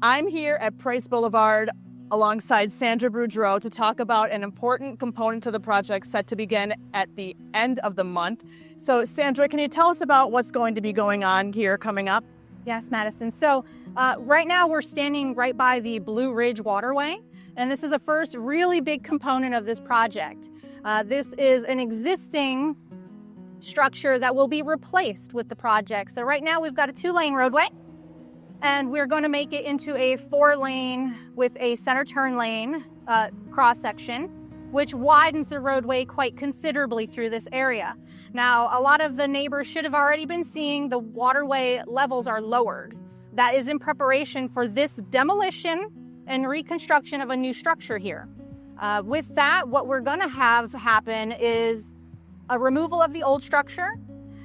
I'm here at Price Boulevard alongside Sandra Boudreau to talk about an important component to the project set to begin at the end of the month. So Sandra, can you tell us about what's going to be going on here coming up? Yes, Madison. So right now we're standing right by the Blue Ridge Waterway, and this is the first really big component of this project. This is an existing structure that will be replaced with the project. So right now we've got a 2-lane roadway, and we're going to make it into a 4-lane with a center turn lane cross section, which widens the roadway quite considerably through this area. Now, a lot of the neighbors should have already been seeing the waterway levels are lowered. That is in preparation for this demolition and reconstruction of a new structure here. With that, what we're going to have happen is a removal of the old structure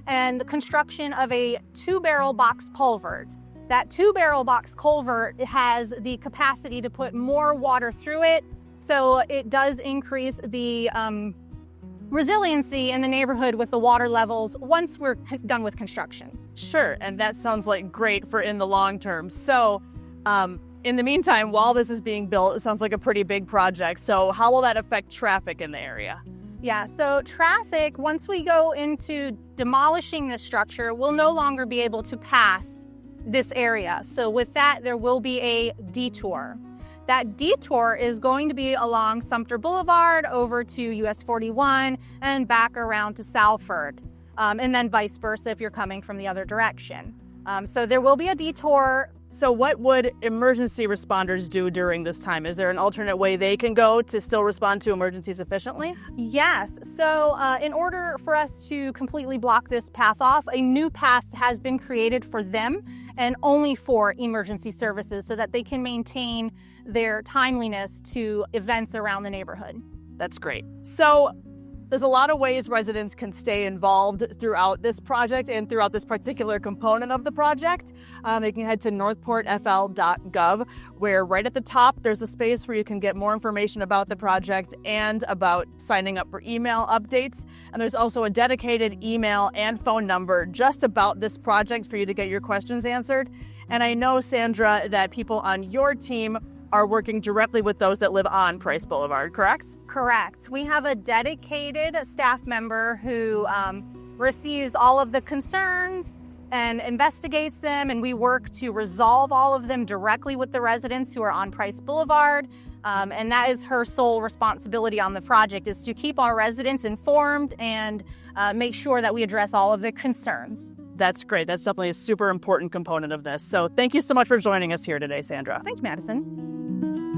and the construction of a 2-barrel box culvert. That 2-barrel box culvert has the capacity to put more water through it, so it does increase the resiliency in the neighborhood with the water levels once we're done with construction. Sure, and that sounds like great for in the long term. So in the meantime, while this is being built, it sounds like a pretty big project. So how will that affect traffic in the area? Yeah, so traffic, once we go into demolishing this structure, will no longer be able to pass this area. So with that, there will be a detour. That detour is going to be along Sumter Boulevard over to US 41 and back around to Salford, and then vice versa if you're coming from the other direction. So there will be a detour. So what would emergency responders do during this time? Is there an alternate way they can go to still respond to emergencies efficiently? Yes. So in order for us to completely block this path off, a new path has been created for them and only for emergency services so that they can maintain their timeliness to events around the neighborhood. That's great. So there's a lot of ways residents can stay involved throughout this project and throughout this particular component of the project. They can head to northportfl.gov, where right at the top there's a space where you can get more information about the project and about signing up for email updates. And there's also a dedicated email and phone number just about this project for you to get your questions answered. And I know, Sandra, that people on your team are working directly with those that live on Price Boulevard, correct? Correct. We have a dedicated staff member who receives all of the concerns and investigates them, and we work to resolve all of them directly with the residents who are on Price Boulevard. And that is her sole responsibility on the project, is to keep our residents informed and make sure that we address all of the concerns. That's great. That's definitely a super important component of this. So thank you so much for joining us here today, Sandra. Thank you, Madison.